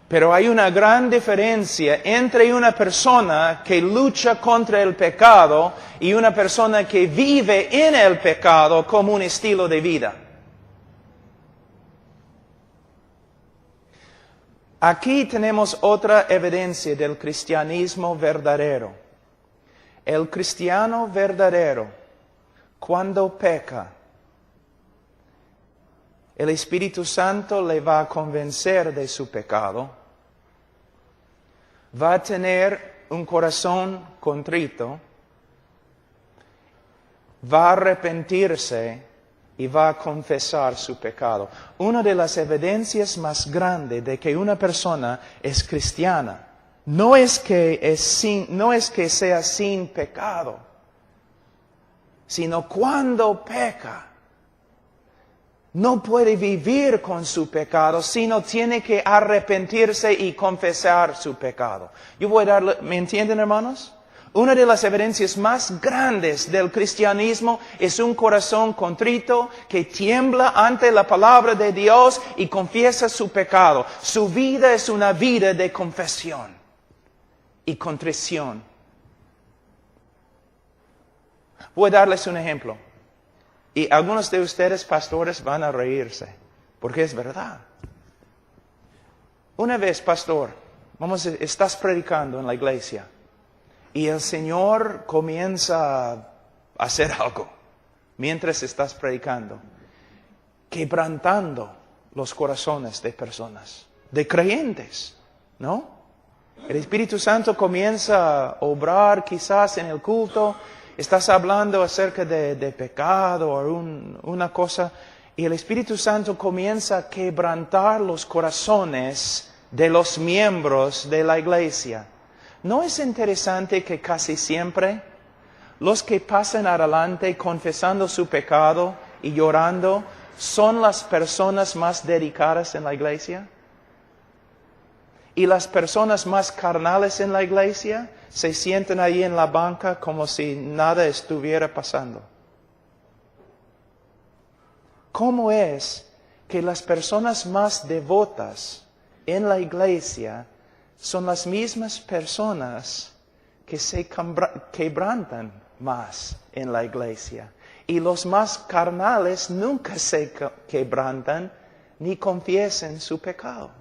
Pero hay una gran diferencia entre una persona que lucha contra el pecado y una persona que vive en el pecado como un estilo de vida. Aquí tenemos otra evidencia del cristianismo verdadero. El cristiano verdadero, cuando peca, el Espíritu Santo le va a convencer de su pecado, va a tener un corazón contrito, va a arrepentirse y va a confesar su pecado. Una de las evidencias más grandes de que una persona es cristiana no es que sea sin pecado, sino cuando peca. No puede vivir con su pecado, sino tiene que arrepentirse y confesar su pecado. ¿Me entienden, hermanos? Una de las evidencias más grandes del cristianismo es un corazón contrito que tiembla ante la palabra de Dios y confiesa su pecado. Su vida es una vida de confesión y contrición. Voy a darles un ejemplo. Y algunos de ustedes, pastores, van a reírse, porque es verdad. Una vez, pastor, estás predicando en la iglesia y el Señor comienza a hacer algo mientras estás predicando, quebrantando los corazones de personas, de creyentes, ¿no? El Espíritu Santo comienza a obrar quizás en el culto. Estás hablando acerca de pecado o una cosa, y el Espíritu Santo comienza a quebrantar los corazones de los miembros de la iglesia. ¿No es interesante que casi siempre los que pasan adelante confesando su pecado y llorando son las personas más dedicadas en la iglesia? Y las personas más carnales en la iglesia se sientan ahí en la banca como si nada estuviera pasando. ¿Cómo es que las personas más devotas en la iglesia son las mismas personas que se quebrantan más en la iglesia? Y los más carnales nunca se quebrantan ni confiesan su pecado.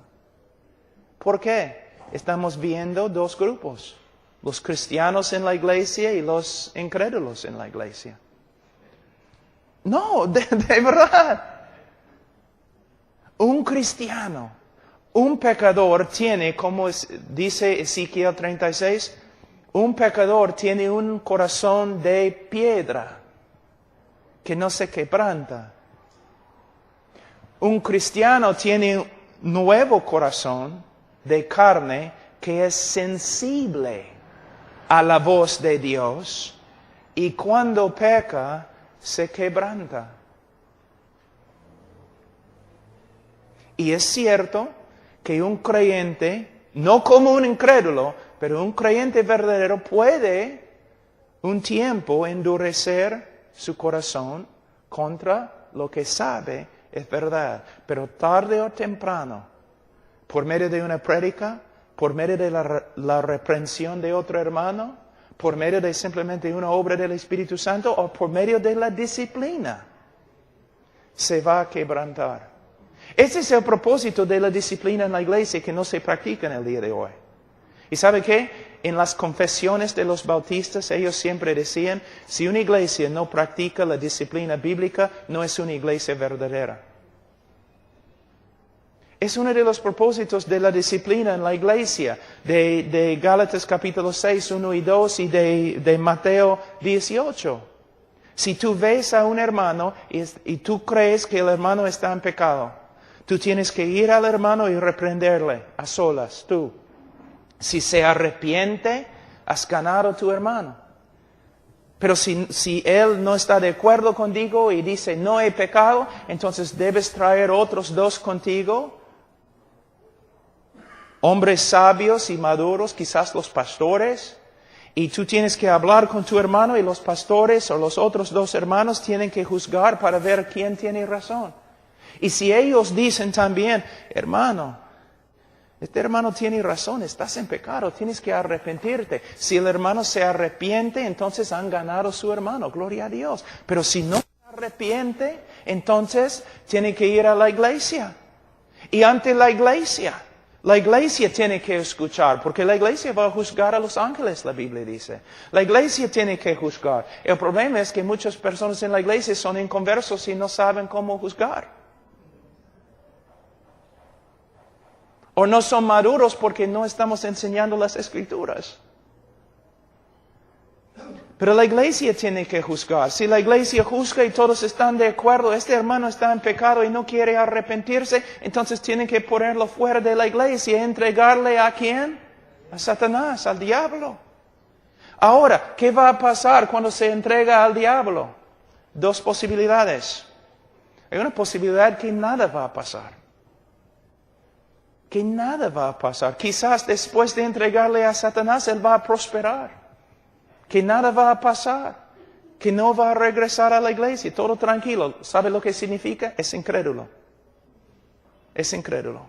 ¿Por qué? Estamos viendo dos grupos. Los cristianos en la iglesia y los incrédulos en la iglesia. No, de verdad. Un cristiano, un pecador tiene, como dice Ezequiel 36, un pecador tiene un corazón de piedra que no se quebranta. Un cristiano tiene nuevo corazón de carne que es sensible a la voz de Dios y cuando peca se quebranta. Y es cierto que un creyente, no como un incrédulo, pero un creyente verdadero puede un tiempo endurecer su corazón contra lo que sabe es verdad. Pero tarde o temprano, por medio de una prédica, por medio de la reprensión de otro hermano, por medio de simplemente una obra del Espíritu Santo o por medio de la disciplina, se va a quebrantar. Ese es el propósito de la disciplina en la iglesia que no se practica en el día de hoy. ¿Y sabe qué? En las confesiones de los bautistas ellos siempre decían, si una iglesia no practica la disciplina bíblica, no es una iglesia verdadera. Es uno de los propósitos de la disciplina en la iglesia, de Gálatas capítulo 6, 1 y 2 y de Mateo 18. Si tú ves a un hermano y tú crees que el hermano está en pecado, tú tienes que ir al hermano y reprenderle a solas, tú. Si se arrepiente, has ganado a tu hermano. Pero si él no está de acuerdo contigo y dice, no he pecado, entonces debes traer otros dos contigo. Hombres sabios y maduros, quizás los pastores. Y tú tienes que hablar con tu hermano y los pastores o los otros dos hermanos tienen que juzgar para ver quién tiene razón. Y si ellos dicen también, hermano, este hermano tiene razón, estás en pecado, tienes que arrepentirte. Si el hermano se arrepiente, entonces han ganado a su hermano, gloria a Dios. Pero si no se arrepiente, entonces tiene que ir a la iglesia. Y ante la iglesia tiene que escuchar, porque la iglesia va a juzgar a los ángeles, la Biblia dice. La iglesia tiene que juzgar. El problema es que muchas personas en la iglesia son inconversos y no saben cómo juzgar. O no son maduros porque no estamos enseñando las Escrituras. Pero la iglesia tiene que juzgar. Si la iglesia juzga y todos están de acuerdo, este hermano está en pecado y no quiere arrepentirse, entonces tienen que ponerlo fuera de la iglesia y entregarle ¿a quién? A Satanás, al diablo. Ahora, ¿qué va a pasar cuando se entrega al diablo? Dos posibilidades. Hay una posibilidad que nada va a pasar. Que nada va a pasar. Quizás después de entregarle a Satanás, él va a prosperar. Que nada va a pasar. Que no va a regresar a la iglesia. Todo tranquilo. ¿Sabe lo que significa? Es incrédulo. Es incrédulo.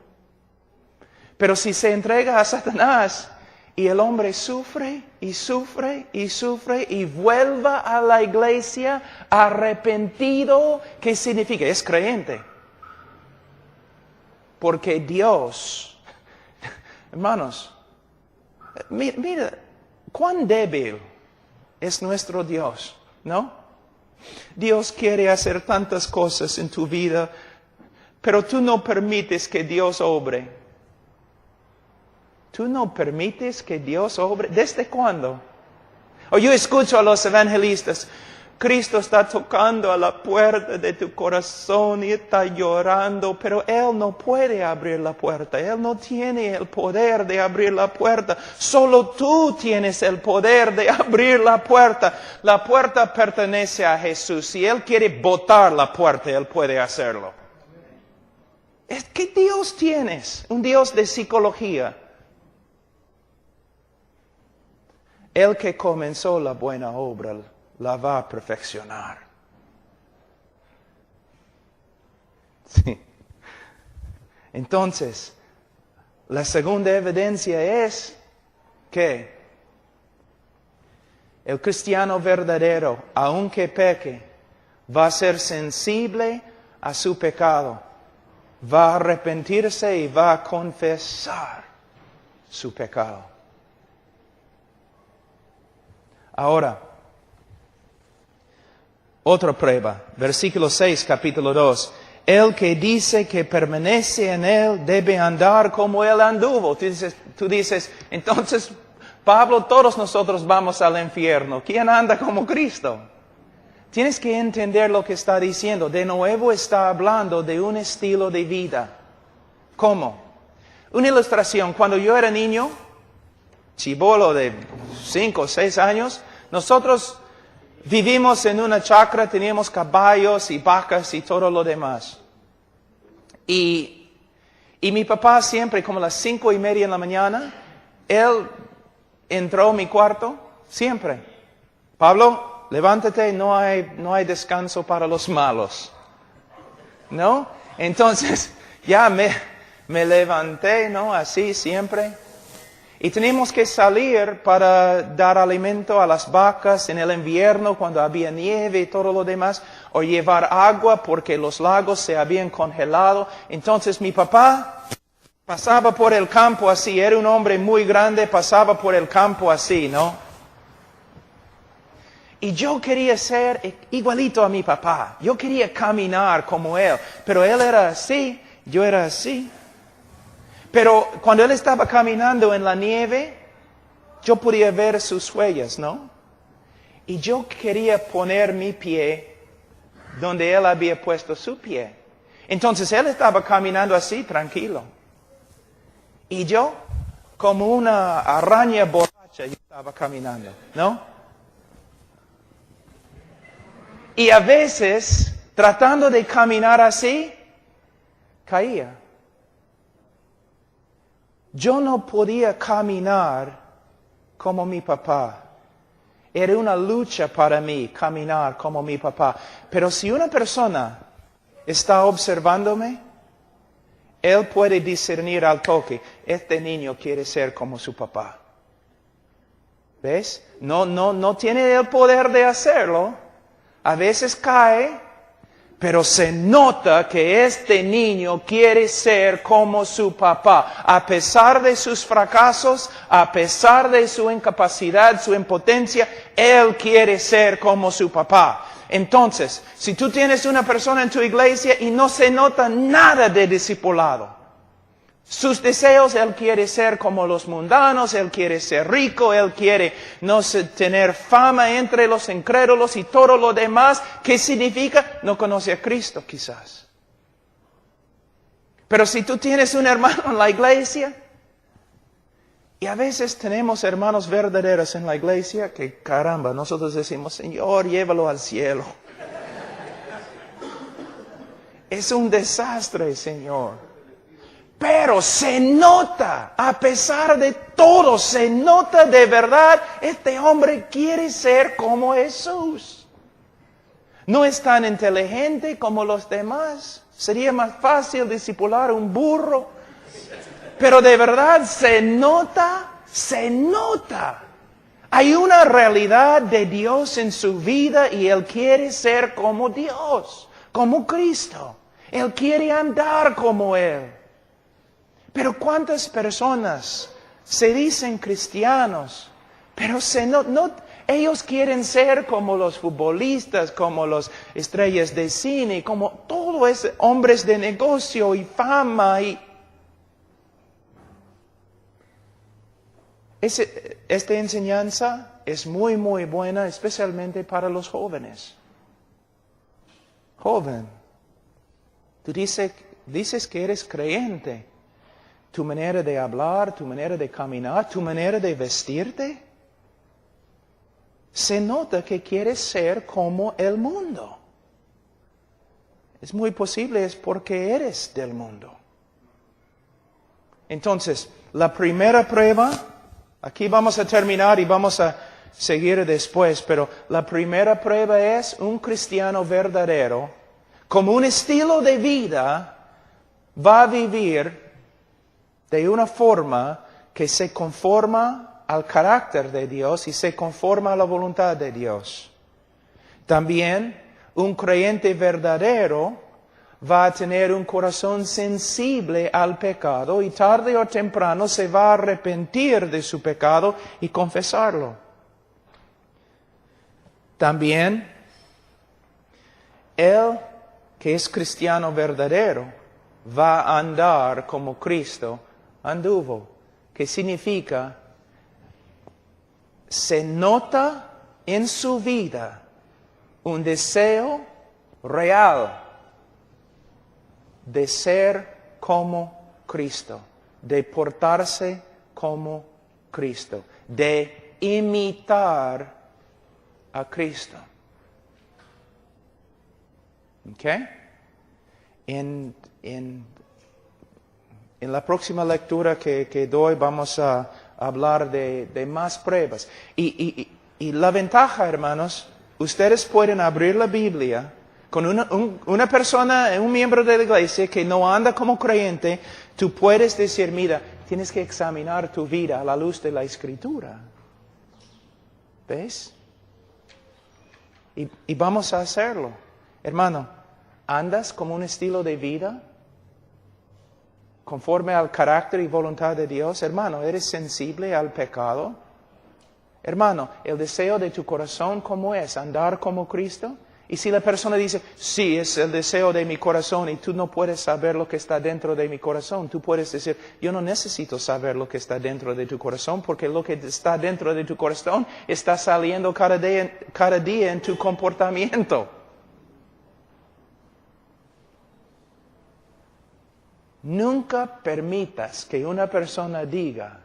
Pero si se entrega a Satanás y el hombre sufre y sufre y sufre y vuelva a la iglesia arrepentido, ¿qué significa? Es creyente. Porque Dios, hermanos, mira, cuán débil es nuestro Dios, ¿no? Dios quiere hacer tantas cosas en tu vida, pero tú no permites que Dios obre. Tú no permites que Dios obre. ¿Desde cuándo? O yo escucho a los evangelistas, Cristo está tocando a la puerta de tu corazón y está llorando, pero Él no puede abrir la puerta. Él no tiene el poder de abrir la puerta. Solo tú tienes el poder de abrir la puerta. La puerta pertenece a Jesús. Si Él quiere botar la puerta, Él puede hacerlo. ¿Qué Dios tienes? Un Dios de psicología. El que comenzó la buena obra la va a perfeccionar. Sí. Entonces, la segunda evidencia es que el cristiano verdadero, aunque peque, va a ser sensible a su pecado, va a arrepentirse y va a confesar su pecado. Ahora, otra prueba, versículo 6, capítulo 2. El que dice que permanece en Él debe andar como Él anduvo. Tú dices, entonces, Pablo, todos nosotros vamos al infierno. ¿Quién anda como Cristo? Tienes que entender lo que está diciendo. De nuevo está hablando de un estilo de vida. ¿Cómo? Una ilustración. Cuando yo era niño, chibolo de 5 o 6 años, nosotros vivimos en una chacra, teníamos caballos y vacas y todo lo demás. Y mi papá siempre, como a las 5:30 en la mañana, él entró a mi cuarto, siempre. Pablo, levántate, no hay descanso para los malos. ¿No? Entonces, ya me levanté, ¿no? Así siempre. Y teníamos que salir para dar alimento a las vacas en el invierno cuando había nieve y todo lo demás, o llevar agua porque los lagos se habían congelado. Entonces mi papá pasaba por el campo así, era un hombre muy grande, pasaba por el campo así, ¿no? Y yo quería ser igualito a mi papá, yo quería caminar como él, pero él era así, yo era así. Pero cuando él estaba caminando en la nieve, yo podía ver sus huellas, ¿no? Y yo quería poner mi pie donde él había puesto su pie. Entonces él estaba caminando así, tranquilo. Y yo, como una araña borracha, yo estaba caminando, ¿no? Y a veces, tratando de caminar así, caía. Yo no podía caminar como mi papá. Era una lucha para mí caminar como mi papá. Pero si una persona está observándome, él puede discernir al toque, este niño quiere ser como su papá. ¿Ves? No tiene el poder de hacerlo. A veces cae. Pero se nota que este niño quiere ser como su papá. A pesar de sus fracasos, a pesar de su incapacidad, su impotencia, él quiere ser como su papá. Entonces, si tú tienes una persona en tu iglesia y no se nota nada de discipulado, sus deseos, él quiere ser como los mundanos, él quiere ser rico, él quiere no sé, tener fama entre los incrédulos y todo lo demás. ¿Qué significa? No conoce a Cristo quizás. Pero si tú tienes un hermano en la iglesia, y a veces tenemos hermanos verdaderos en la iglesia, que caramba, nosotros decimos, Señor, llévalo al cielo. Es un desastre, Señor. Pero se nota, a pesar de todo, se nota de verdad, este hombre quiere ser como Jesús. No es tan inteligente como los demás. Sería más fácil discipular un burro. Pero de verdad se nota. Hay una realidad de Dios en su vida y Él quiere ser como Dios, como Cristo. Él quiere andar como Él. Pero ¿cuántas personas se dicen cristianos? Pero ellos quieren ser como los futbolistas, como los estrellas de cine, como todos esos hombres de negocio y fama. Esta enseñanza es muy, muy buena, especialmente para los jóvenes. Joven, tú dices que eres creyente. Tu manera de hablar, tu manera de caminar, tu manera de vestirte, se nota que quieres ser como el mundo. Es muy posible, es porque eres del mundo. Entonces, la primera prueba, aquí vamos a terminar y vamos a seguir después, pero la primera prueba es un cristiano verdadero, como un estilo de vida, va a vivir de una forma que se conforma al carácter de Dios y se conforma a la voluntad de Dios. También un creyente verdadero va a tener un corazón sensible al pecado y tarde o temprano se va a arrepentir de su pecado y confesarlo. También, él que es cristiano verdadero va a andar como Cristo anduvo, que significa se nota en su vida un deseo real de ser como Cristo, de portarse como Cristo, de imitar a Cristo. ¿Ok? En la próxima lectura que doy vamos a hablar de más pruebas. Y la ventaja, hermanos, ustedes pueden abrir la Biblia con una persona, un miembro de la iglesia que no anda como creyente. Tú puedes decir, mira, tienes que examinar tu vida a la luz de la Escritura. ¿Ves? Y vamos a hacerlo. Hermano, ¿andas como un estilo de vida conforme al carácter y voluntad de Dios? Hermano, ¿eres sensible al pecado? Hermano, ¿el deseo de tu corazón cómo es? ¿Andar como Cristo? Y si la persona dice, sí, es el deseo de mi corazón y tú no puedes saber lo que está dentro de mi corazón, tú puedes decir, yo no necesito saber lo que está dentro de tu corazón porque lo que está dentro de tu corazón está saliendo cada día en tu comportamiento. Nunca permitas que una persona diga,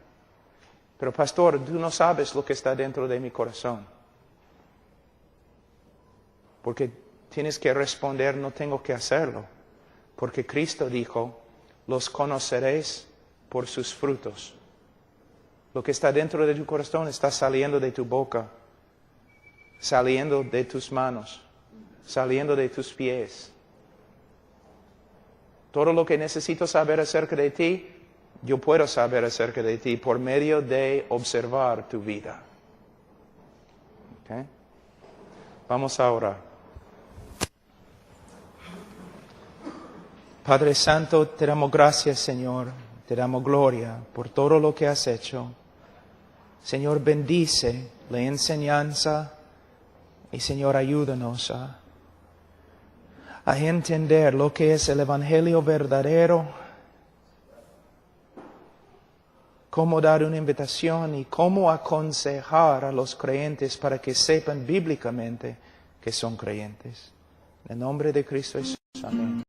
pero pastor, tú no sabes lo que está dentro de mi corazón. Porque tienes que responder, no tengo que hacerlo. Porque Cristo dijo, los conoceréis por sus frutos. Lo que está dentro de tu corazón está saliendo de tu boca, saliendo de tus manos, saliendo de tus pies. Todo lo que necesito saber acerca de ti, yo puedo saber acerca de ti por medio de observar tu vida. ¿Okay? Vamos a orar. Padre Santo, te damos gracias, Señor. Te damos gloria por todo lo que has hecho. Señor, bendice la enseñanza y, Señor, ayúdanos a entender lo que es el Evangelio verdadero, cómo dar una invitación y cómo aconsejar a los creyentes para que sepan bíblicamente que son creyentes. En el nombre de Cristo Jesús. Amén.